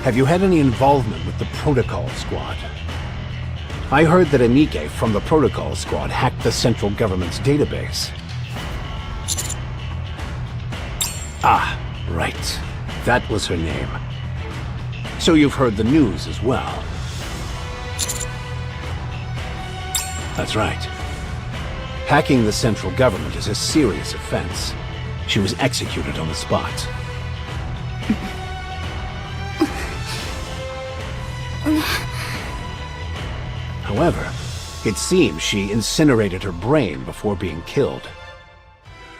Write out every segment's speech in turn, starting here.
Have you had any involvement with the Protocol Squad? I heard that a Nikke from the Protocol Squad hacked the central government's database. Ah, right. That was her name. So you've heard the news as well. That's right. Hacking the central government is a serious offense. She was executed on the spot. However, it seems she incinerated her brain before being killed.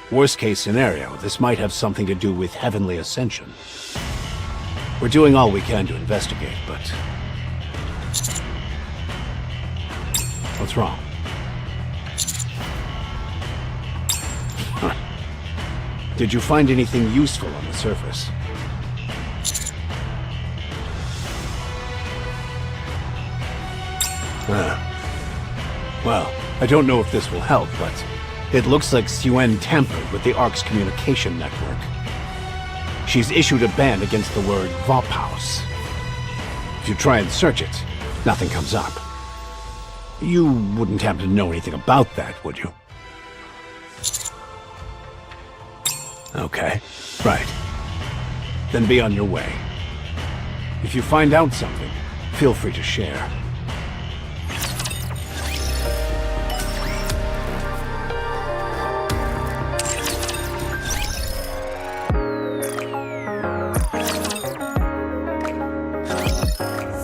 Worst case scenario, this might have something to do with heavenly ascension. We're doing all we can to investigate, but... What's wrong? Huh. Did you find anything useful on the surface? Well, I don't know if this will help, but it looks like Suen tampered with the ARK's communication network. She's issued a ban against the word Vophaus. If you try and search it, nothing comes up. You wouldn't happen to know anything about that, would you? Okay, right. Then be on your way. If you find out something, feel free to share.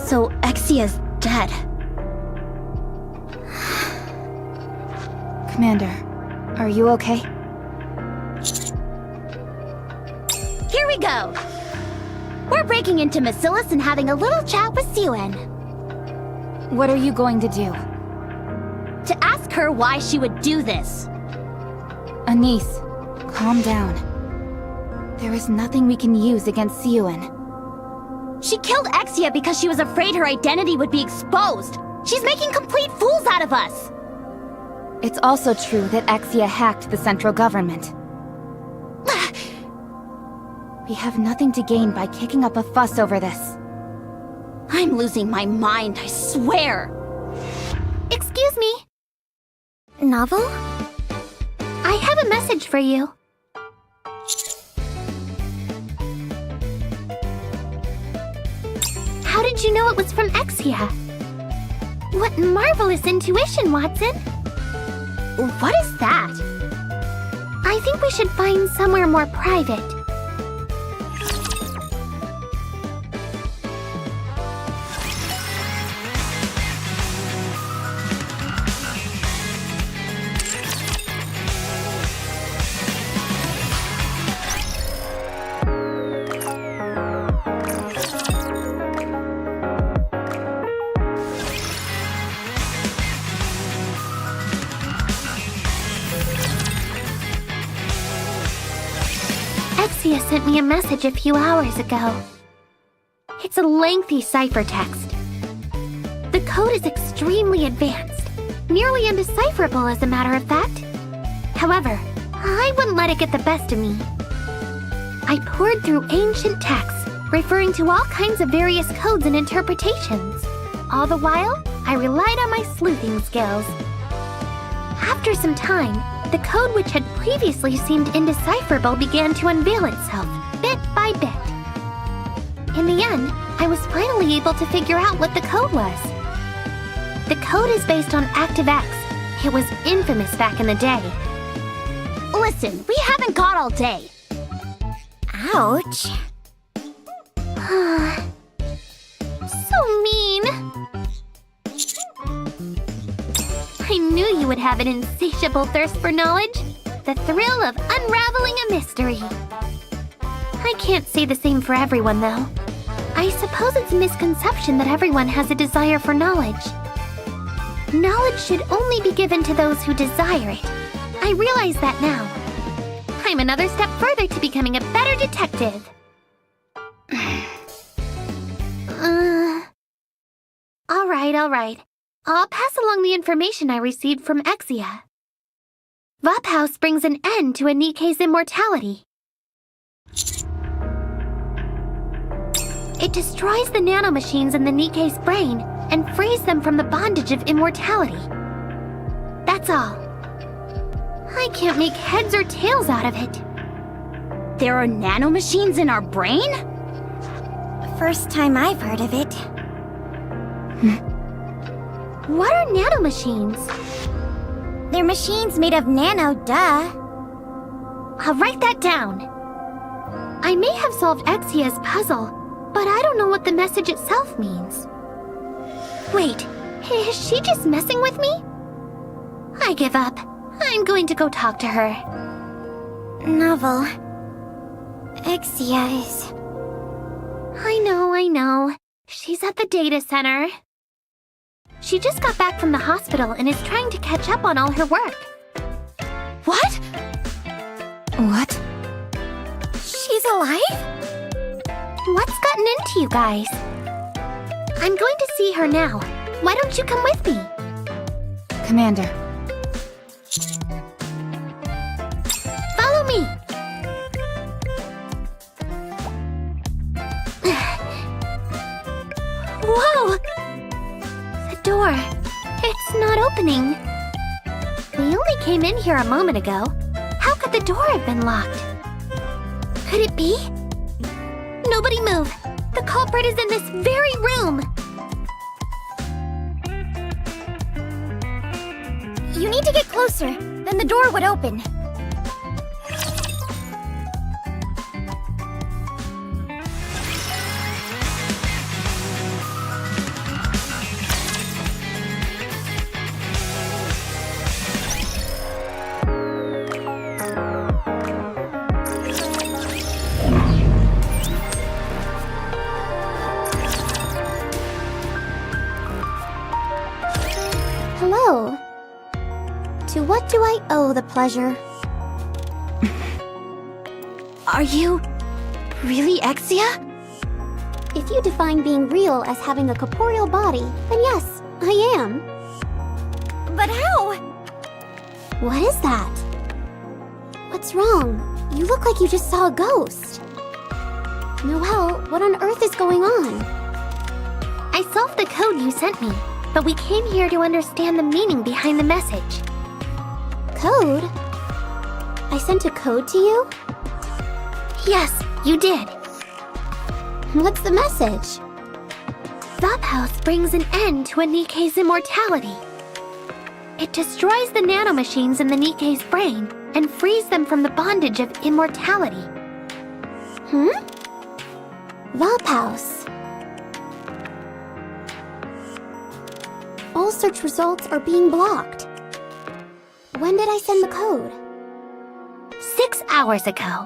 So Exia's dead. Commander, are you okay? Here we go! We're breaking into Macilis and having a little chat with Suen. What are you going to do? To ask her why she would do this. Anise, calm down. There is nothing we can use against Suen. She killed Exia because she was afraid her identity would be exposed. She's making complete fools out of us. It's also true that Exia hacked the central government. We have nothing to gain by kicking up a fuss over this. I'm losing my mind, I swear. Excuse me. Novel? I have a message for you. How did you know it was from Exia? What marvelous intuition, Watson! What is that? I think we should find somewhere more private. Exia sent me a message a few hours ago. It's a lengthy ciphertext. The code is extremely advanced, nearly undecipherable as a matter of fact. However, I wouldn't let it get the best of me. I poured through ancient texts, referring to all kinds of various codes and interpretations. All the while, I relied on my sleuthing skills. After some time, the code which had previously seemed indecipherable began to unveil itself, bit by bit. In the end, I was finally able to figure out what the code was. The code is based on ActiveX. It was infamous back in the day. Listen, we haven't got all day. Ouch. So mean. I knew you would have an insatiable thirst for knowledge. The thrill of unraveling a mystery. I can't say the same for everyone, though. I suppose it's a misconception that everyone has a desire for knowledge. Knowledge should only be given to those who desire it. I realize that now. I'm another step further to becoming a better detective. All right. I'll pass along the information I received from Exia. Vophaus brings an end to a Nikke's immortality. It destroys the nanomachines in the Nikke's brain and frees them from the bondage of immortality. That's all. I can't make heads or tails out of it. There are nanomachines in our brain? First time I've heard of it. What are nanomachines? They're machines made of nano, duh. I'll write that down. I may have solved Exia's puzzle, but I don't know what the message itself means. Wait, is she just messing with me? I give up. I'm going to go talk to her. Novel. Exia is... I know. She's at the data center. She just got back from the hospital and is trying to catch up on all her work. What? What? She's alive? What's gotten into you guys? I'm going to see her now. Why don't you come with me? Commander. Follow me. Whoa! The door. It's not opening. We only came in here a moment ago. How could the door have been locked? Could it be? Nobody move. The culprit is in this very room. You need to get closer, then the door would open. Hello. To what do I owe the pleasure? Are you really Exia? If you define being real as having a corporeal body, then yes, I am. But how? What is that? What's wrong? You look like you just saw a ghost. Noelle, what on earth is going on? I solved the code you sent me, but we came here to understand the meaning behind the message. Code? I sent a code to you? Yes, you did. What's the message? Vaphouse brings an end to a Nikke's immortality. It destroys the nanomachines in the Nikke's brain and frees them from the bondage of immortality. Vaphouse. All search results are being blocked. When did I send the code? 6 hours ago.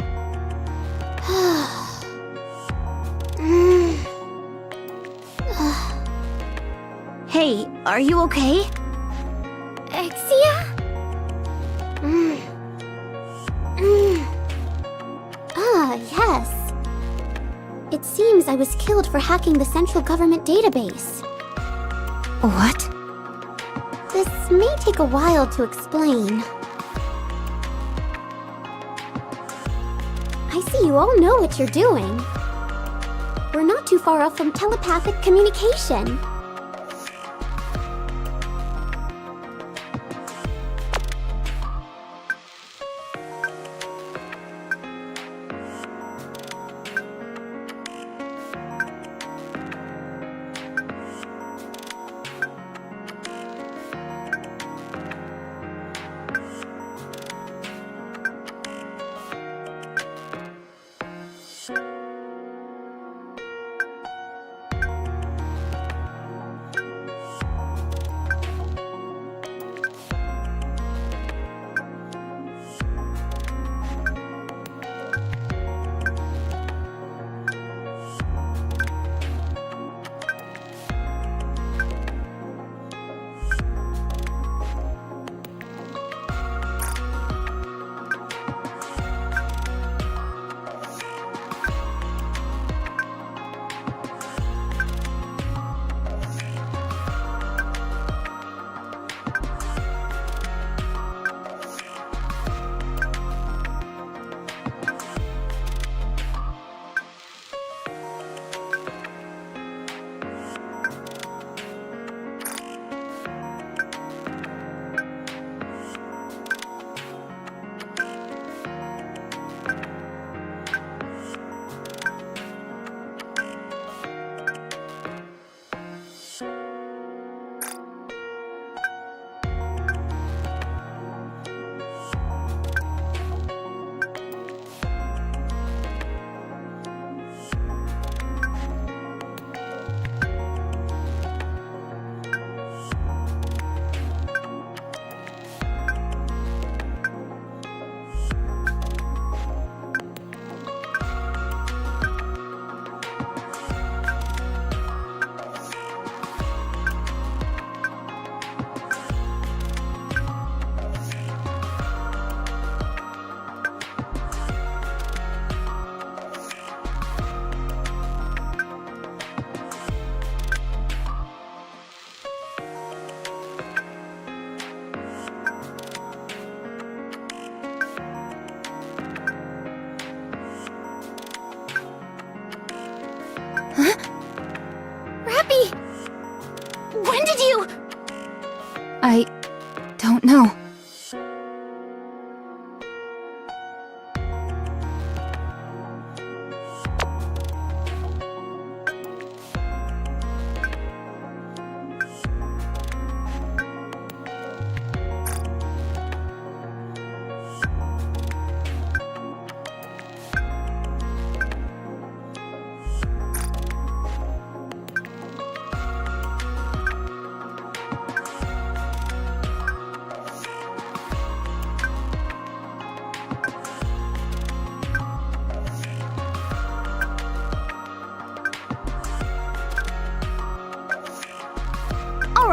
Hey, are you okay? Exia? Yes. It seems I was killed for hacking the central government database. What? This may take a while to explain. I see you all know what you're doing. We're not too far off from telepathic communication.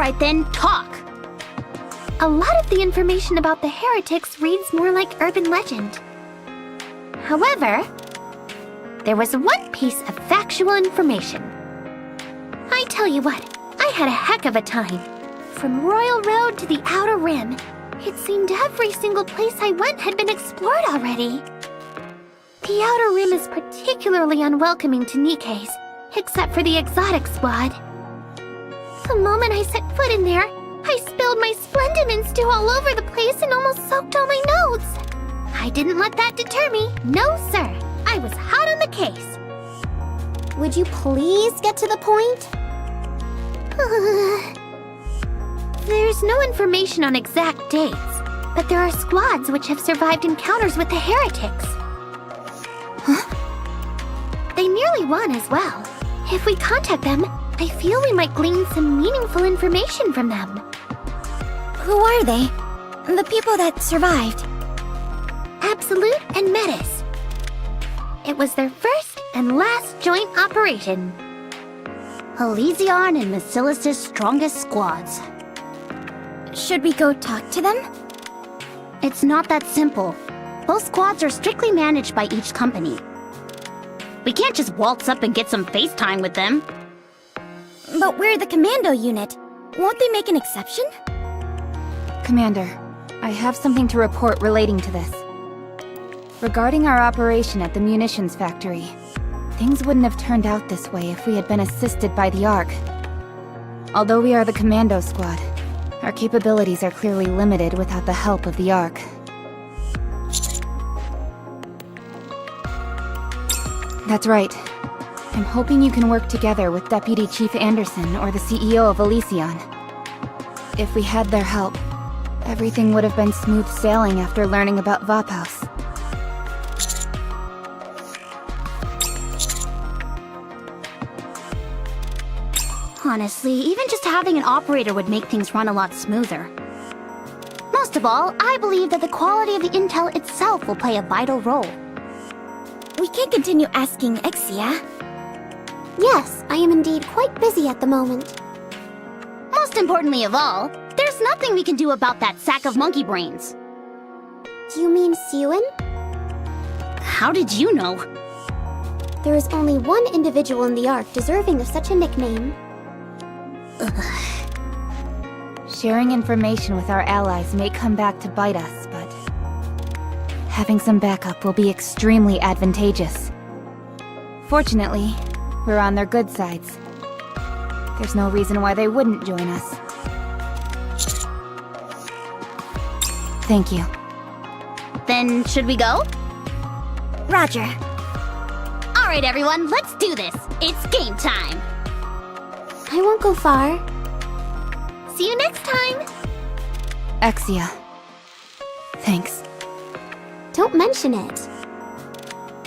Alright then, talk! A lot of the information about the heretics reads more like urban legend. However, there was one piece of factual information. I tell you what, I had a heck of a time. From Royal Road to the Outer Rim, it seemed every single place I went had been explored already. The Outer Rim is particularly unwelcoming to Nikke's, except for the exotic squad. The moment I set foot in there, I spilled my Splendimon stew all over the place and almost soaked all my notes. I didn't let that deter me. No, sir. I was hot on the case. Would you please get to the point? There's no information on exact dates, but there are squads which have survived encounters with the heretics. Huh? They nearly won as well. If we contact them, I feel we might glean some meaningful information from them. Who are they? The people that survived? Absolute and Metis. It was their first and last joint operation. Elysion and Basilis's strongest squads. Should we go talk to them? It's not that simple. Both squads are strictly managed by each company. We can't just waltz up and get some FaceTime with them. But we're the commando unit. Won't they make an exception? Commander, I have something to report relating to this. Regarding our operation at the munitions factory, things wouldn't have turned out this way if we had been assisted by the ARK. Although we are the commando squad, our capabilities are clearly limited without the help of the ARK. That's right. I'm hoping you can work together with Deputy Chief Anderson or the CEO of Elysion. If we had their help, everything would have been smooth sailing after learning about Vophaus. Honestly, even just having an operator would make things run a lot smoother. Most of all, I believe that the quality of the intel itself will play a vital role. We can't continue asking Ixia. Yes, I am indeed quite busy at the moment. Most importantly of all, there's nothing we can do about that sack of monkey brains. Do you mean Siwin? How did you know? There is only one individual in the ARK deserving of such a nickname. Sharing information with our allies may come back to bite us, but having some backup will be extremely advantageous. Fortunately, we're on their good sides. There's no reason why they wouldn't join us. Thank you. Then, should we go? Roger. Alright everyone, let's do this! It's game time! I won't go far. See you next time! Ixia. Thanks. Don't mention it.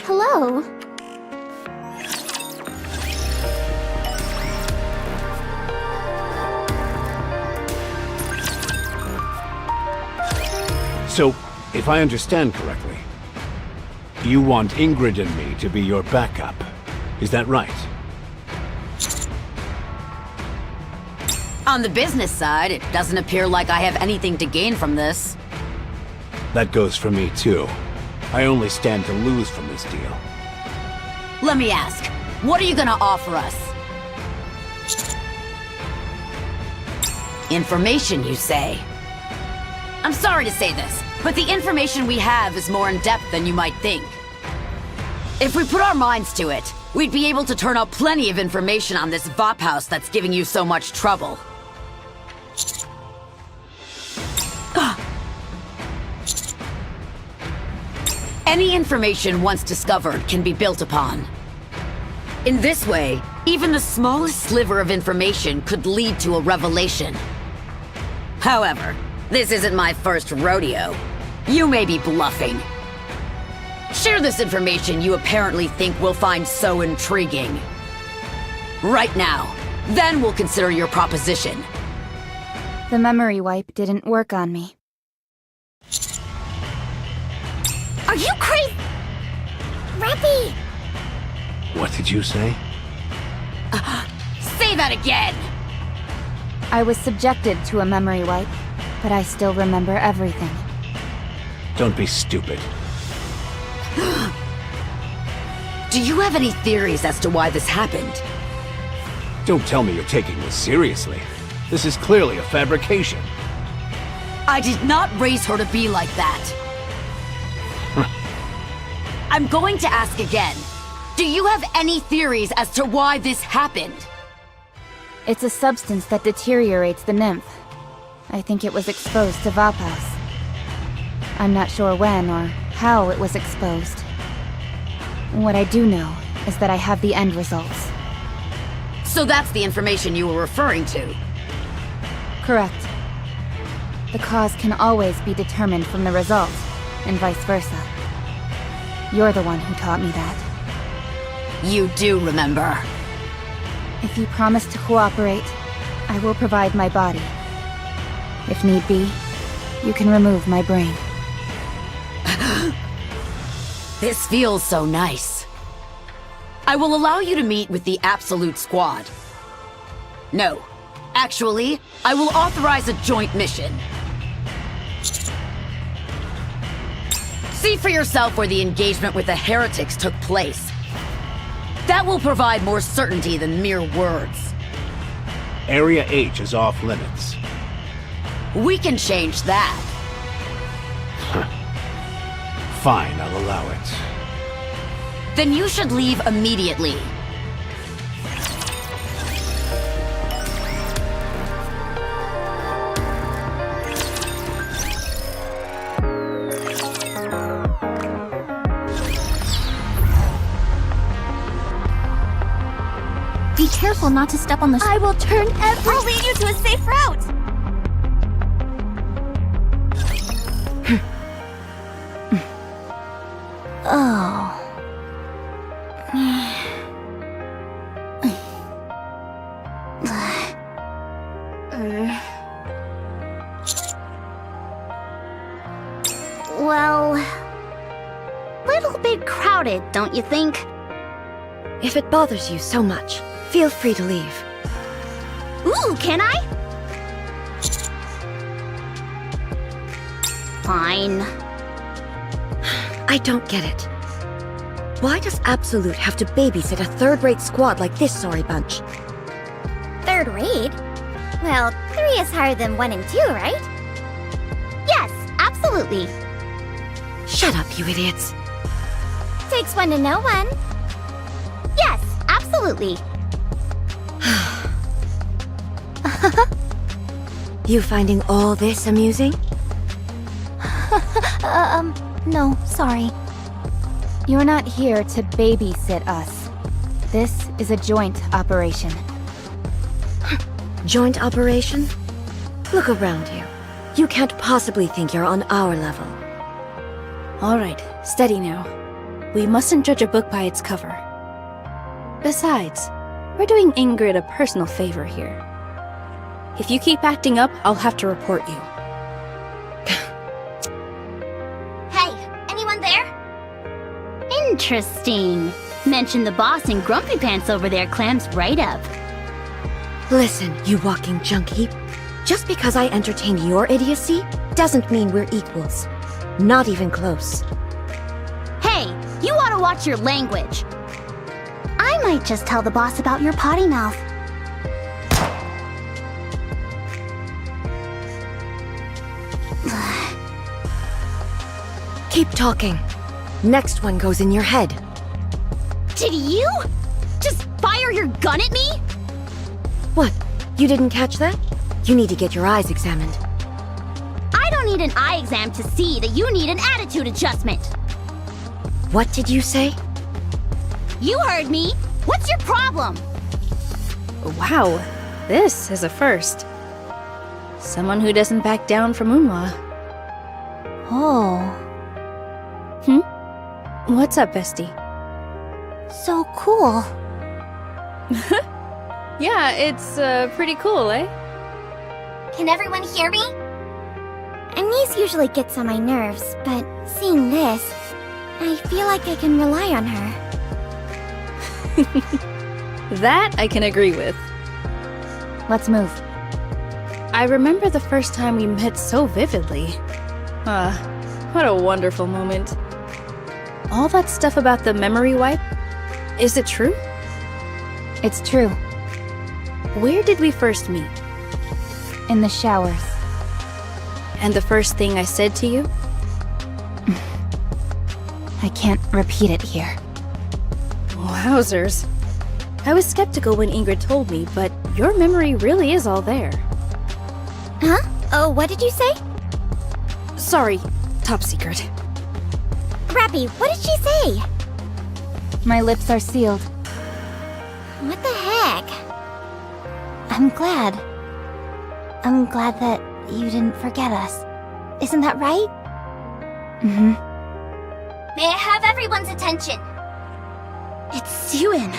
Hello? So, if I understand correctly, you want Ingrid and me to be your backup. Is that right? On the business side, it doesn't appear like I have anything to gain from this. That goes for me too. I only stand to lose from this deal. Let me ask, what are you gonna offer us? Information, you say? I'm sorry to say this, but the information we have is more in-depth than you might think. If we put our minds to it, we'd be able to turn up plenty of information on this Vophaus that's giving you so much trouble. Any information once discovered can be built upon. In this way, even the smallest sliver of information could lead to a revelation. However, this isn't my first rodeo. You may be bluffing. Share this information you apparently think we'll find so intriguing. Right now, then we'll consider your proposition. The memory wipe didn't work on me. Are you crazy? Rappy! What did you say? Say that again! I was subjected to a memory wipe, but I still remember everything. Don't be stupid. Do you have any theories as to why this happened? Don't tell me you're taking this seriously. This is clearly a fabrication. I did not raise her to be like that. I'm going to ask again. Do you have any theories as to why this happened? It's a substance that deteriorates the nymph. I think it was exposed to Vapaus. I'm not sure when or how it was exposed. What I do know is that I have the end results. So that's the information you were referring to? Correct. The cause can always be determined from the result, and vice versa. You're the one who taught me that. You do remember. If you promise to cooperate, I will provide my body. If need be, you can remove my brain. This feels so nice. I will allow you to meet with the Absolute Squad. No. Actually, I will authorize a joint mission. See for yourself where the engagement with the heretics took place. That will provide more certainty than mere words. Area H is off limits. We can change that. Fine, I'll allow it. Then you should leave immediately. Be careful not to step on the... I will turn I'll lead you to a safe route! Oh. Well, little bit crowded, don't you think? If it bothers you so much, feel free to leave. Ooh, can I? Fine. I don't get it. Why does Absolute have to babysit a third-rate squad like this sorry bunch? Third-rate? Well, 3 is higher than 1 and 2, right? Yes, absolutely. Shut up, you idiots. Takes 1 to know 1. Yes, absolutely. You finding all this amusing? No, sorry. You're not here to babysit us. This is a joint operation. Joint operation? Look around you. You can't possibly think you're on our level. Alright, steady now. We mustn't judge a book by its cover. Besides, we're doing Ingrid a personal favor here. If you keep acting up, I'll have to report you. Hey, anyone there? Interesting. Mention the boss and Grumpy Pants over there clams right up. Listen, you walking junk heap. Just because I entertain your idiocy doesn't mean we're equals. Not even close. Hey, you ought to watch your language. I might just tell the boss about your potty mouth. Keep talking. Next one goes in your head. Did you just fire your gun at me? What? You didn't catch that? You need to get your eyes examined. I don't need an eye exam to see that you need an attitude adjustment. What did you say? You heard me. What's your problem? Wow, this is a first. Someone who doesn't back down from Unwa. Oh, What's up, bestie? so cool. Yeah, it's pretty cool, eh? Can everyone hear me? Anise usually gets on my nerves, but seeing this, I feel like I can rely on her. That I can agree with. Let's move. I remember the first time we met so vividly. What a wonderful moment. All that stuff about the memory wipe, is it true? It's true. Where did we first meet? In the showers. And the first thing I said to you? I can't repeat it here. Wowzers. I was skeptical when Ingrid told me, but your memory really is all there. Huh? Oh, what did you say? Sorry, top secret. Rappy, what did she say? My lips are sealed. What the heck? I'm glad. I'm glad that you didn't forget us. Isn't that right? Mm-hmm. May I have everyone's attention? It's Suen.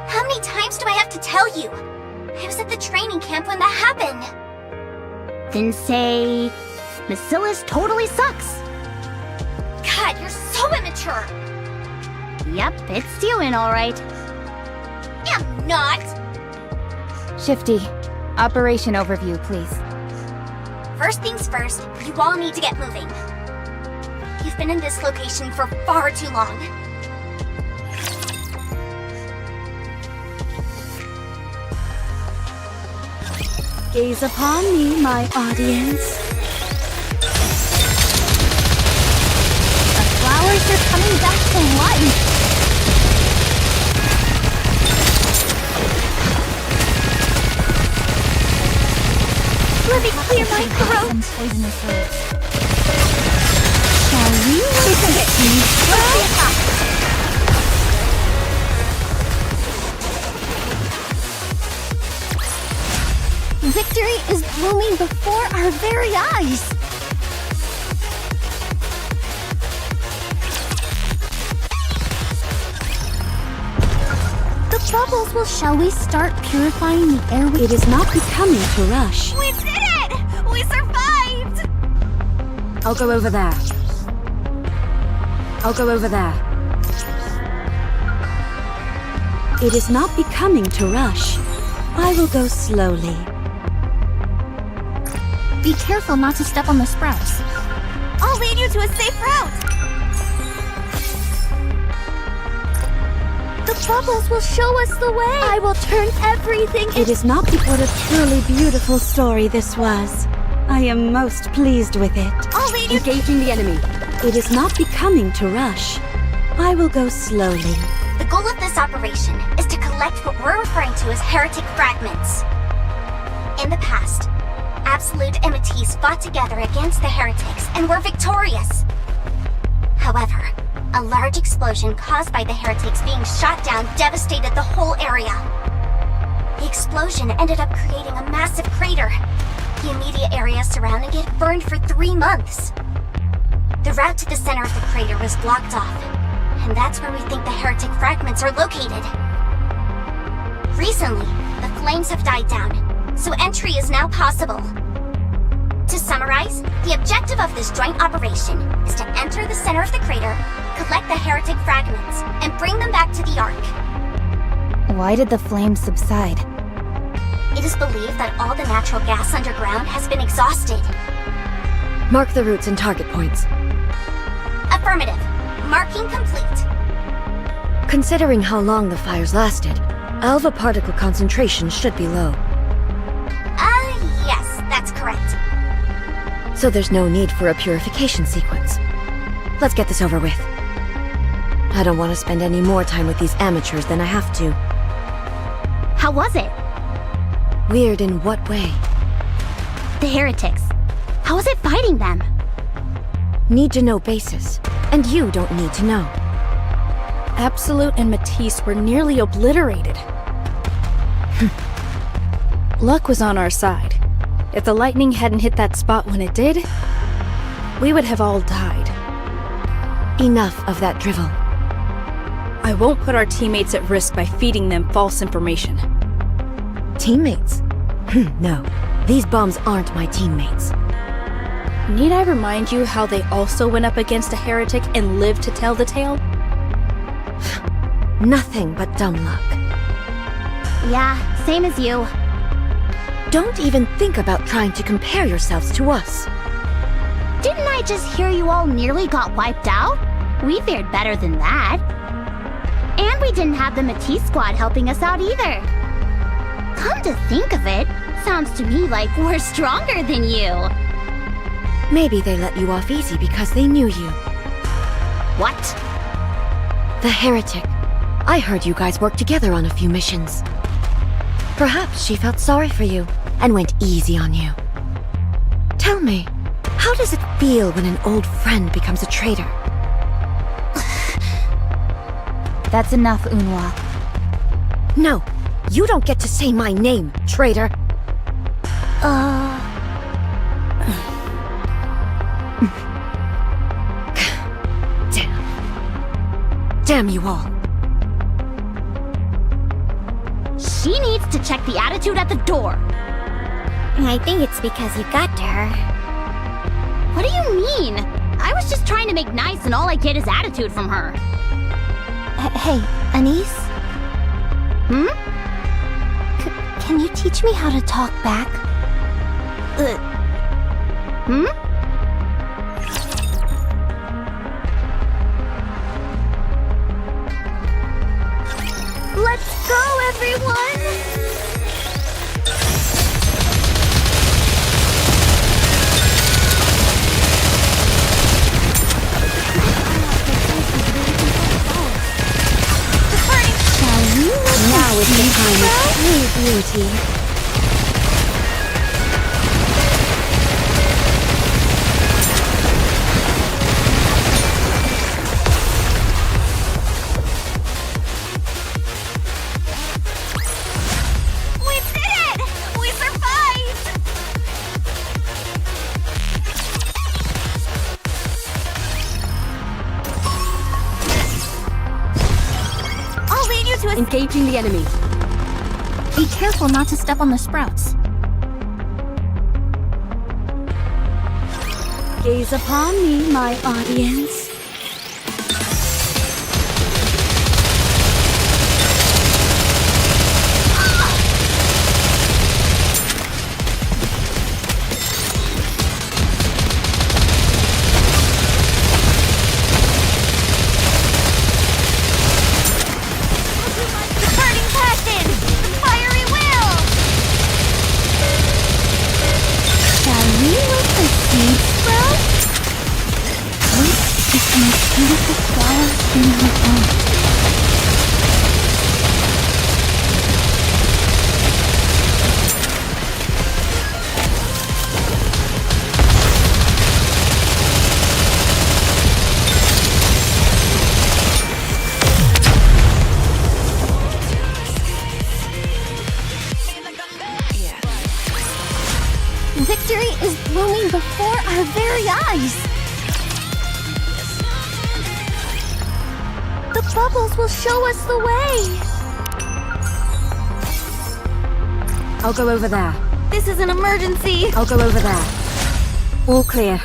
How many times do I have to tell you? I was at the training camp when that happened. Then say... Bacillus totally sucks. God, you're so immature. Yep, it's Suen, alright. I'm not. Shifty, operation overview, please. First things first, you all need to get moving. You've been in this location for far too long. Gaze upon me, my audience. The flowers are coming back to life. Let me clear my throat. Poisonous herbs. Shall we? Let's be attacked. Victory is blooming before our very eyes! The bubbles will... Shall we start purifying the air with... It is not becoming to rush. We did it! We survived! I'll go over there. I'll go over there. It is not becoming to rush. I will go slowly. Be careful not to step on the sprouts. I'll lead you to a safe route! The bubbles will show us the way! I will turn everything It is not what a truly beautiful story this was. I am most pleased with it. I'll lead you... Engaging the enemy. It is not becoming to rush. I will go slowly. The goal of this operation is to collect what we're referring to as heretic fragments. In the past, Absolute and Matisse fought together against the heretics and were victorious. However, a large explosion caused by the heretics being shot down devastated the whole area. The explosion ended up creating a massive crater. The immediate area surrounding it burned for 3 months. The route to the center of the crater was blocked off, and that's where we think the heretic fragments are located. Recently, the flames have died down, so entry is now possible. To summarize, the objective of this joint operation is to enter the center of the crater, collect the heretic fragments, and bring them back to the Ark. Why did the flames subside? It is believed that all the natural gas underground has been exhausted. Mark the routes and target points. Affirmative. Marking complete. Considering how long the fires lasted, alpha particle concentration should be low. Yes, that's correct. So there's no need for a purification sequence. Let's get this over with. I don't want to spend any more time with these amateurs than I have to. How was it? Weird in what way? The heretics. How was it fighting them? Need to know basis. And you don't need to know. Absolute and Matisse were nearly obliterated. Luck was on our side. If the lightning hadn't hit that spot when it did, we would have all died. Enough of that drivel. I won't put our teammates at risk by feeding them false information. Teammates? No, these bombs aren't my teammates. Need I remind you how they also went up against a heretic and lived to tell the tale? Nothing but dumb luck. Yeah, same as you. Don't even think about trying to compare yourselves to us. Didn't I just hear you all nearly got wiped out? We fared better than that. And we didn't have the Matisse squad helping us out either. Come to think of it, sounds to me like we're stronger than you. Maybe they let you off easy because they knew you. What? The heretic. I heard you guys worked together on a few missions. Perhaps she felt sorry for you and went easy on you. Tell me, how does it feel when an old friend becomes a traitor? That's enough, Unhwa. No, you don't get to say my name, traitor. Damn you all. She needs to check the attitude at the door. I think it's because you got to her. What do you mean? I was just trying to make nice and all I get is attitude from her. Hey, Anise? Hmm? Can you teach me how to talk back? Hmm? Let's go, everyone! Now is the time of true beauty. We did it! We survived! I'll lead you to a... Engaging the enemy. Be careful not to step on the sprouts. Gaze upon me, my audience. The burning passion! The fiery will! Shall we let the seed sprout? This is the most beautiful flower in the world. Victory is blooming before our very eyes! The bubbles will show us the way! I'll go over there. This is an emergency! I'll go over there. All clear.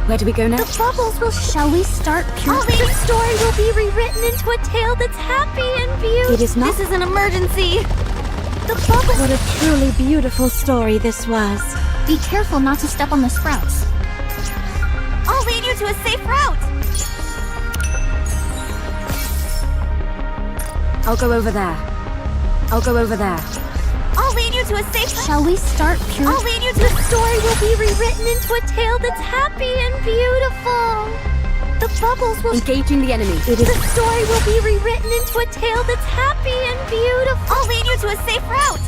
Where do we go next? The bubbles will... Shall we start pure... The story will be rewritten into a tale that's happy and beautiful. It is not. This is an emergency! The bubbles... What a truly beautiful story this was. Be careful not to step on the sprouts. I'll lead you to a safe route! I'll go over there. I'll go over there. I'll lead you to a safe route! Shall we start pure... I'll lead you to... The story will be rewritten into a tale that's happy and beautiful. The bubbles will... Engaging the enemy. It is. The story will be rewritten into a tale that's happy and beautiful. I'll lead you to a safe route!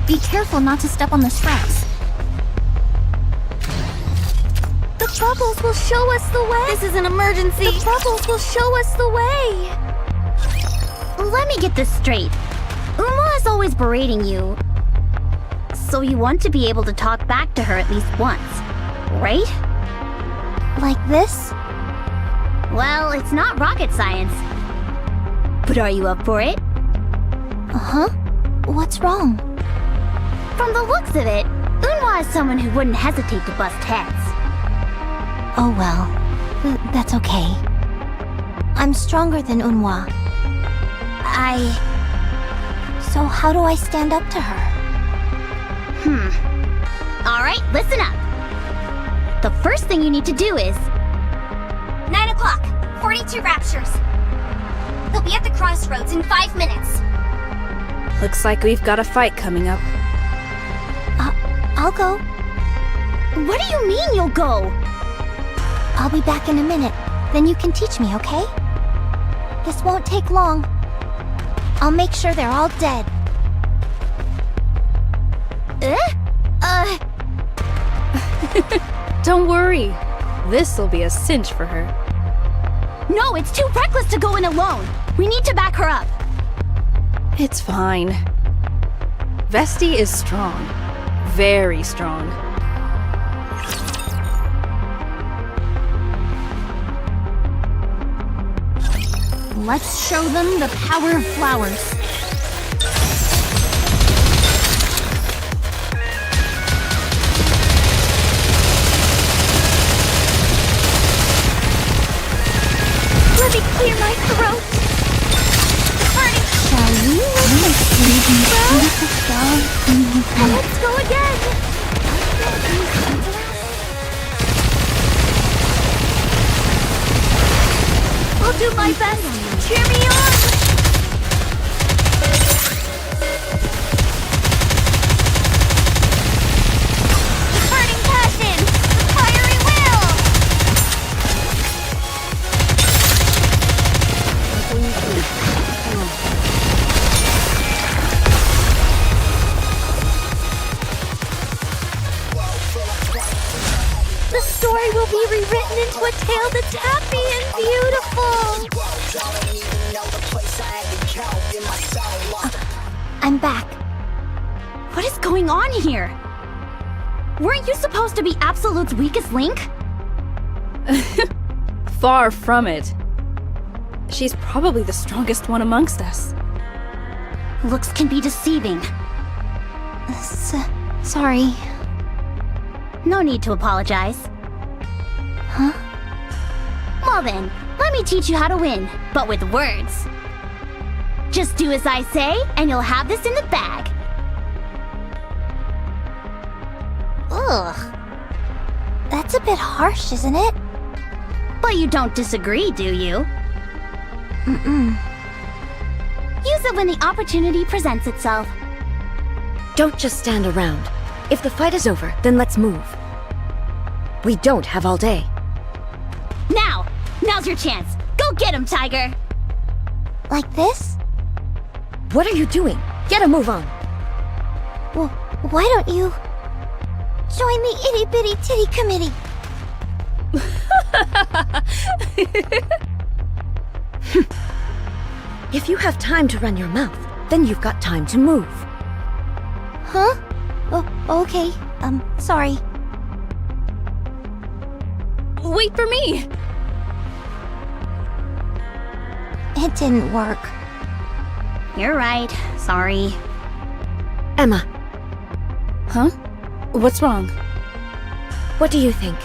Be careful not to step on the sprouts. The bubbles will show us the way. This is an emergency! The bubbles will show us the way. Let me get this straight. Uma is always berating you. So you want to be able to talk back to her at least once, right? Like this? Well, it's not rocket science. But are you up for it? Uh-huh. What's wrong? From the looks of it, Unhwa is someone who wouldn't hesitate to bust heads. Oh well, that's okay. I'm stronger than Unhwa. So how do I stand up to her? Alright, listen up. The first thing you need to do is... 9 o'clock, 42 raptures. They'll be at the crossroads in 5 minutes. Looks like we've got a fight coming up. I'll go. What do you mean you'll go? I'll be back in a minute. Then you can teach me, okay? This won't take long. I'll make sure they're all dead. Don't worry. This'll be a cinch for her. No, it's too reckless to go in alone. We need to back her up. It's fine. Vesti is strong. Very strong. Let's show them the power of flowers. Let me clear my throat. Shall we let's go again. I'll do my best. Cheer me on. Burning passion. Fiery will. The story will be rewritten into a tale that's happy and beautiful. I'm back. What is going on here? Weren't you supposed to be Absolute's weakest link? Far from it. She's probably the strongest one amongst us. Looks can be deceiving. Sorry. No need to apologize. Huh? Well then, let me teach you how to win, but with words. Just do as I say, and you'll have this in the bag. Ugh. That's a bit harsh, isn't it? But you don't disagree, do you? Mm-mm. Use it when the opportunity presents itself. Don't just stand around. If the fight is over, then let's move. We don't have all day. Now's your chance. Go get him, Tiger! Like this? What are you doing? Get a move on. Well, why don't you join the itty bitty titty committee? If you have time to run your mouth, then you've got time to move. Huh? Oh, okay. Sorry. Wait for me! It didn't work. You're right. Sorry. Emma, Huh? What's wrong? what do you think?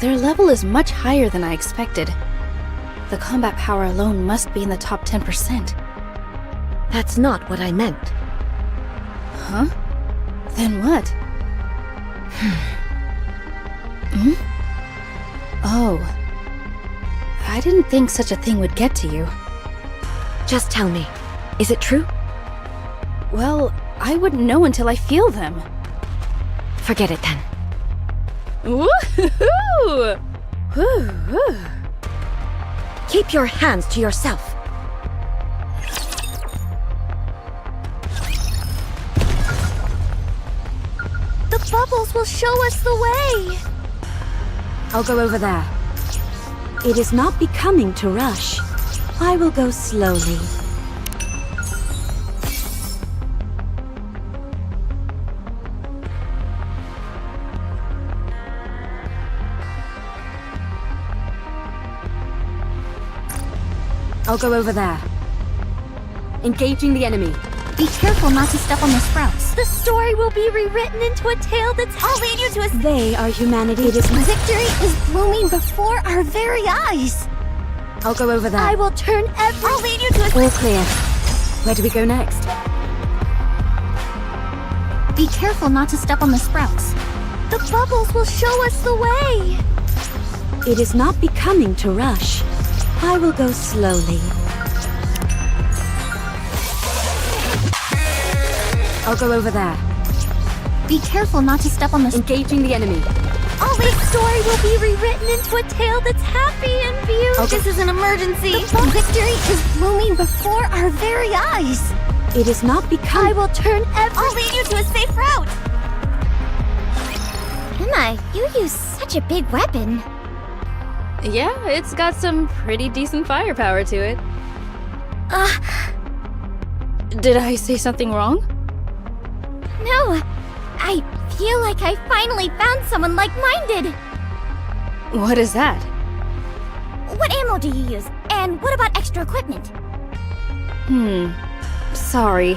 Their level is much higher than I expected. The combat power alone must be in the top 10%. That's not what I meant. Huh? Then what? Oh. I didn't think such a thing would get to you. Just tell me, is it true? Well, I wouldn't know until I feel them. Forget it then. Woohoo! Woo-hoo. Keep your hands to yourself. The bubbles will show us the way. I'll go over there. It is not becoming to rush. I will go slowly. I'll go over there. Engaging the enemy. Be careful not to step on the sprouts. The story will be rewritten into a tale that's... I'll lead you to a... They are humanity. It is Victory is blooming before our very eyes. I'll go over there. I will turn every— I'll lead you to a— All clear. Where do we go next? Be careful not to step on the sprouts. The bubbles will show us the way! It is not becoming to rush. I will go slowly. I'll go over there. Be careful not to step on the Engaging the enemy. Ollie's story will be rewritten into a tale that's happy and beautiful. This is an emergency. Victory is blooming before our very eyes. It is not becoming— I will turn every— I'll lead you to a safe route. Emma, you use such a big weapon. Yeah, it's got some pretty decent firepower to it. Did I say something wrong? No, I feel like I finally found someone like-minded. What is that? What ammo do you use? And what about extra equipment? Sorry.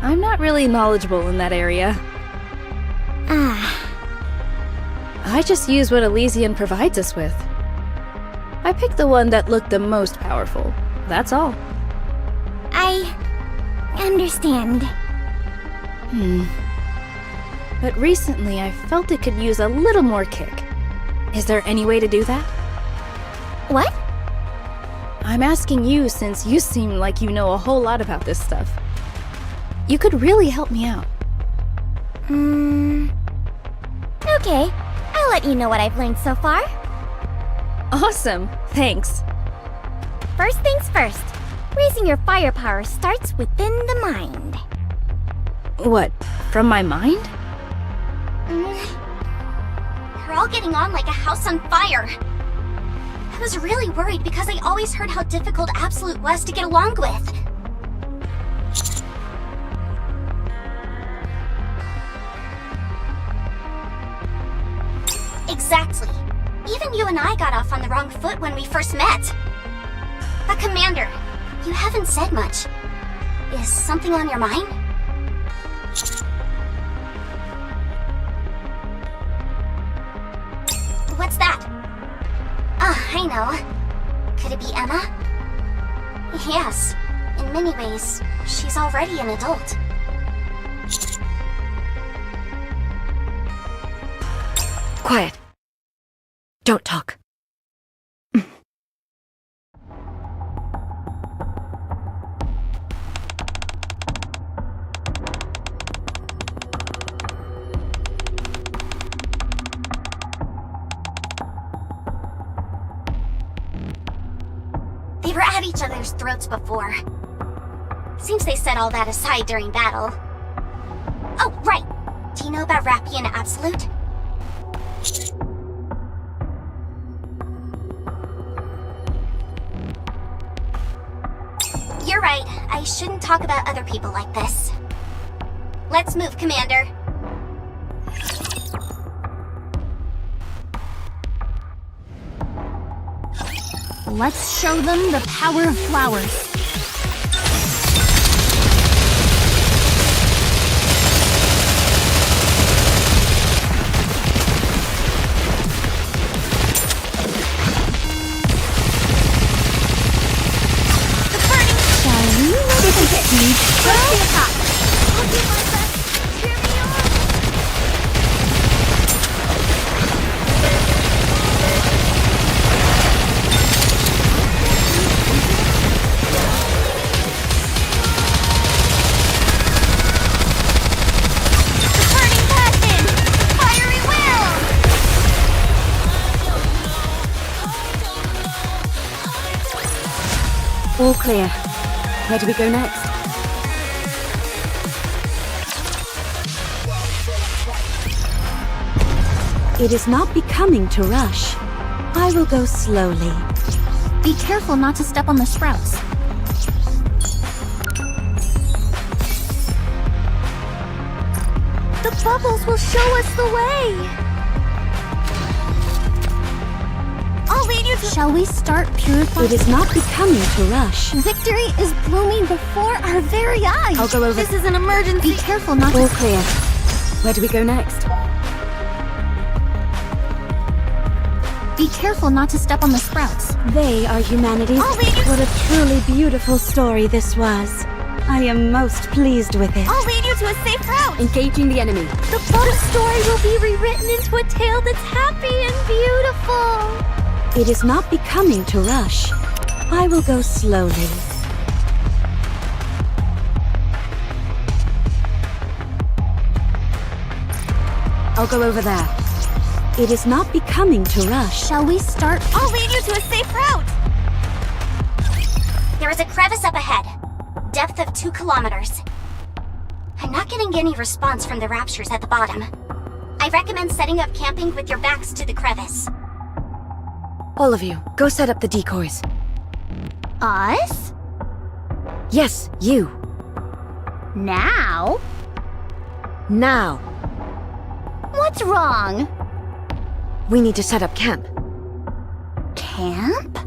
I'm not really knowledgeable in that area. I just use what Elysian provides us with. I picked the one that looked the most powerful. That's all. I understand. But recently I felt it could use a little more kick. Is there any way to do that? What? I'm asking you since you seem like you know a whole lot about this stuff. You could really help me out. Okay, I'll let you know what I've learned so far. Awesome, thanks. First things first, raising your firepower starts within the mind. What, from my mind? You're all getting on like a house on fire. I was really worried because I always heard how difficult Absolute was to get along with. Exactly. Even you and I got off on the wrong foot when we first met. But Commander, you haven't said much. Is something on your mind? What's that? I know. Could it be Emma? Yes. In many ways, she's already an adult. Quiet. Don't talk. They were at each other's throats before. Seems they set all that aside during battle. Oh, right! Do you know about Rappy and Absolute? You're right. I shouldn't talk about other people like this. Let's move, Commander. Let's show them the power of flowers. All clear. Where do we go next? It is not becoming to rush. I will go slowly. Be careful not to step on the sprouts. The bubbles will show us the way! I'll lead you to— Shall we start purifying? It is not becoming to rush. Victory is blooming before our very eyes! I'll go over. This is an emergency. Be careful not All to— clear. Where do we go next? Be careful not to step on the sprouts. They are humanity's... What a truly beautiful story this was. I am most pleased with it. I'll lead you to a safe route. Engaging the enemy. The story will be rewritten into a tale that's happy and beautiful. It is not becoming to rush. I will go slowly. I'll go over there. It is not becoming to rush. Shall we start? I'll lead you to a safe route. There is a crevice up ahead. Depth of 2 kilometers. I'm not getting any response from the raptures at the bottom. I recommend setting up camping with your backs to the crevice. All of you, go set up the decoys. Us? Yes, you. Now? Now. What's wrong? We need to set up camp. Camp?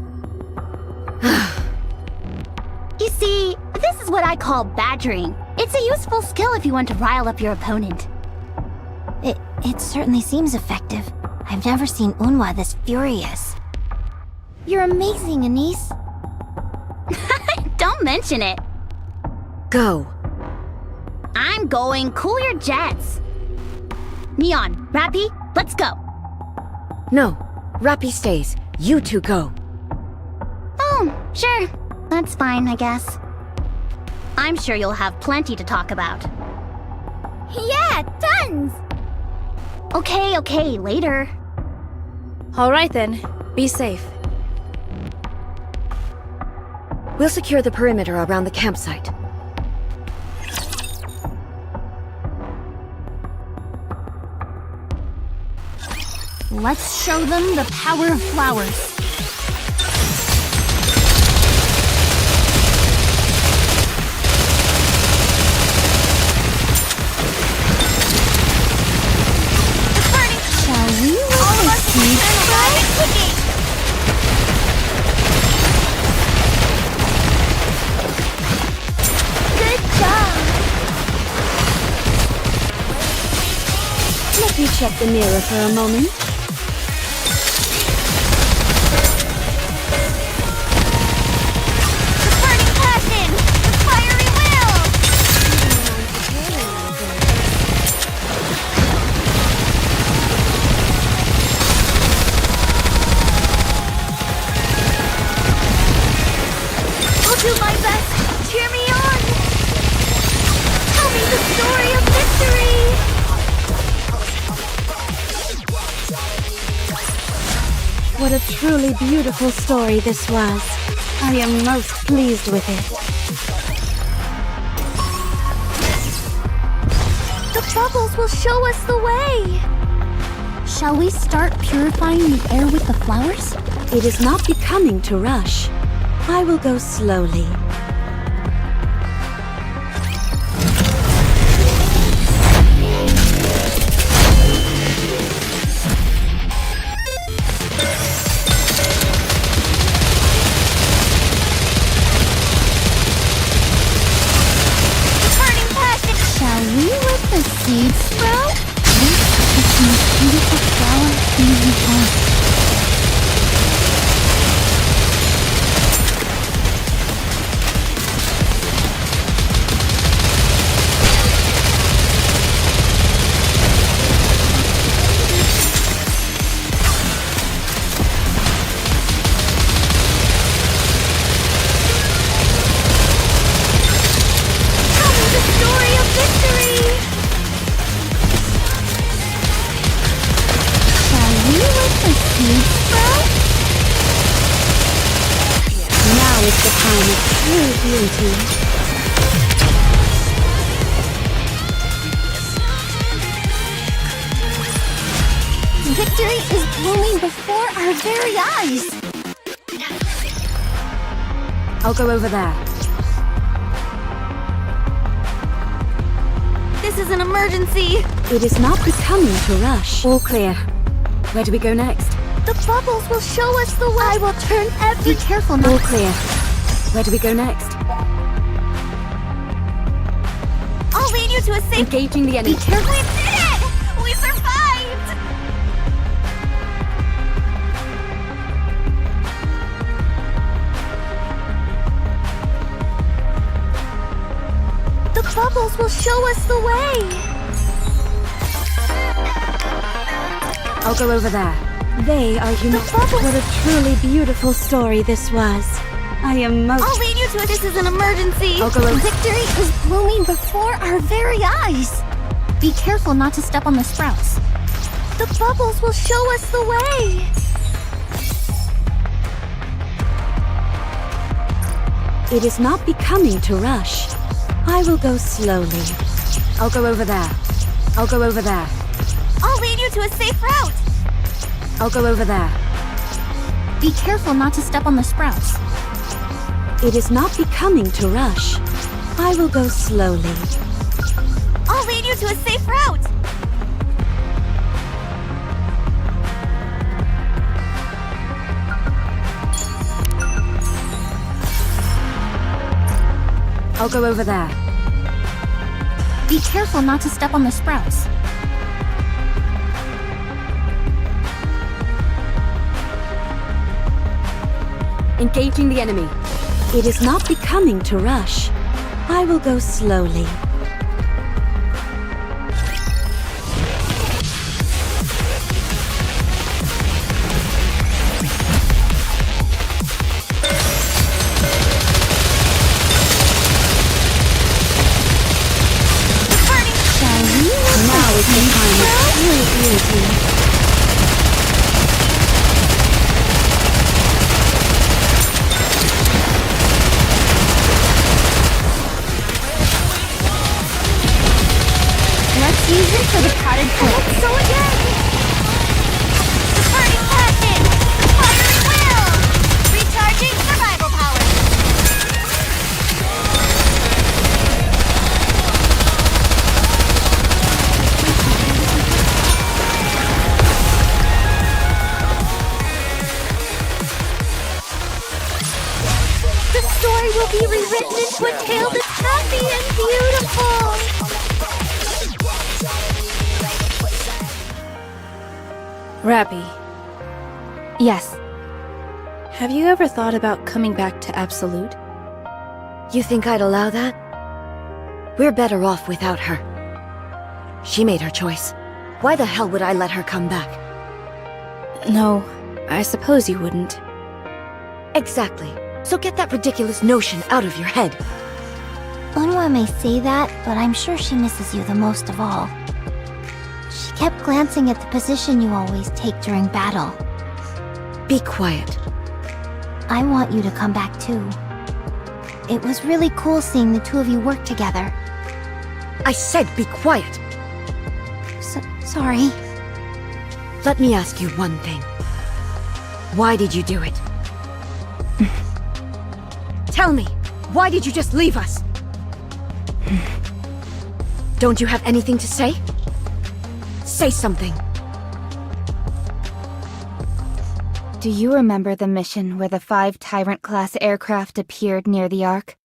You see, this is what I call badgering. It's a useful skill if you want to rile up your opponent. It certainly seems effective. I've never seen Unhwa this furious. You're amazing, Anise. Don't mention it. Go. I'm going. Cool your jets. Neon, Rappy, let's go. No, Rappy stays. You two go. Oh, sure. That's fine, I guess. I'm sure you'll have plenty to talk about. Yeah, tons! Okay, later. Alright then. Be safe. We'll secure the perimeter around the campsite. Let's show them the power of flowers. Shall we let the seeds sprout? Good job! Let me check the mirror for a moment. Do my best! Cheer me on! Tell me the story of victory! What a truly beautiful story this was. I am most pleased with it. The bubbles will show us the way! Shall we start purifying the air with the flowers? It is not becoming to rush. I will go slowly. Shall we let the seeds sprout? This is the most beautiful flower in the world. Now is the time of true beauty. Victory is blooming before our very eyes! I'll go over there. This is an emergency! It is not becoming to rush. All clear. Where do we go next? The bubbles will show us the way! I will turn every... Be careful not... All clear. Where do we go next? I'll lead you to a safe... Engaging the enemy. Be careful! We did it! We survived! bubbles will show us the way! I'll go over there. They are unique. What a truly beautiful story this was. I am most... I'll lead you to it. This is an emergency. I'll go over... Victory is blooming before our very eyes. Be careful not to step on the sprouts. The bubbles will show us the way. It is not becoming to rush. I will go slowly. I'll go over there. I'll go over there. I'll lead you to a safe route. I'll go over there. Be careful not to step on the sprouts. It is not becoming to rush. I will go slowly. I'll lead you to a safe route. I'll go over there. Be careful not to step on the sprouts. Engaging the enemy. It is not becoming to rush. I will go slowly. Now is the time of true beauty. Let's use it for the potted plant. So again! Burning passion! Fiery will! Recharging survival power! The story will be rewritten into a tale that's happy and beautiful! Rappy, Yes, have you ever thought about coming back to Absolute? You think I'd allow that? We're better off without her. She made her choice. Why the hell would I let her come back? No, I suppose you wouldn't. Exactly. So get that ridiculous notion out of your head. Unwa may say that, but I'm sure she misses you the most of all. She kept glancing at the position you always take during battle. Be quiet. I want you to come back too. It was really cool seeing the two of you work together. I said be quiet. Sorry. Let me ask you one thing. Why did you do it? Tell me, why did you just leave us? Don't you have anything to say? Say something. do you remember the mission where the 5 Tyrant-class aircraft appeared near the Ark?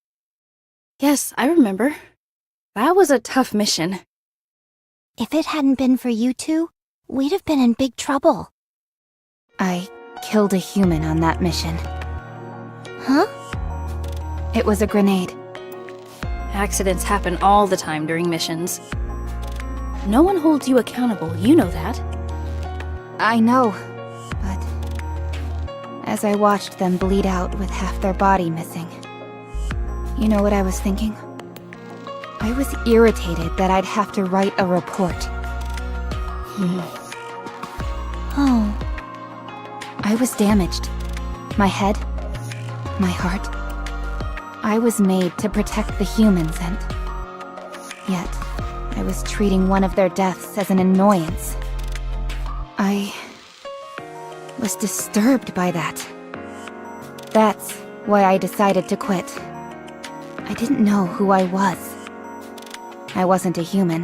Yes, I remember. That was a tough mission. If it hadn't been for you two, we'd have been in big trouble. I killed a human on that mission. Huh? It was a grenade. Accidents happen all the time during missions. No one holds you accountable, you know that. I know, but as I watched them bleed out with half their body missing, you know what I was thinking? I was irritated that I'd have to write a report. Oh. I was damaged. My head, my heart. I was made to protect the humans, and yet I was treating one of their deaths as an annoyance. I was disturbed by that. That's why I decided to quit. I didn't know who I was. I wasn't a human.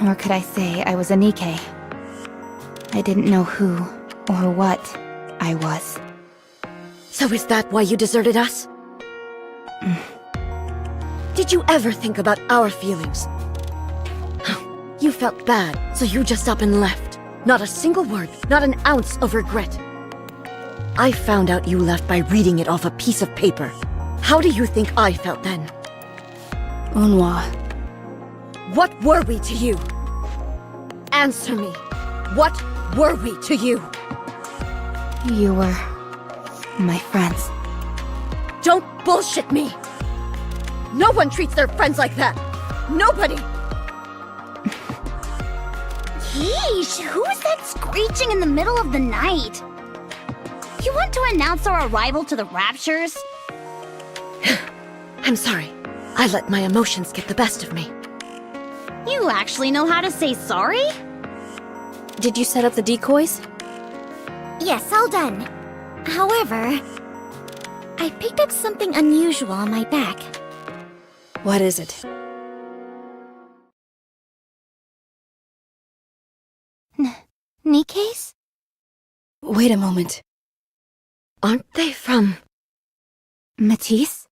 Nor could I say I was a Nikke. I didn't know who or what I was. So is that why you deserted us? Did you ever think about our feelings? You felt bad, so you just up and left. Not a single word, not an ounce of regret. I found out you left by reading it off a piece of paper. How do you think I felt then? Unwa. What were we to you? Answer me. What were we to you? You were my friends. Don't bullshit me! No one treats their friends like that! Nobody! Yeesh, who's that screeching in the middle of the night? You want to announce our arrival to the Raptures? I'm sorry. I let my emotions get the best of me. You actually know how to say sorry? Did you set up the decoys? Yes, all done. However, I picked up something unusual on my back. What is it? Nikke's? Wait a moment. Aren't they from... Matisse?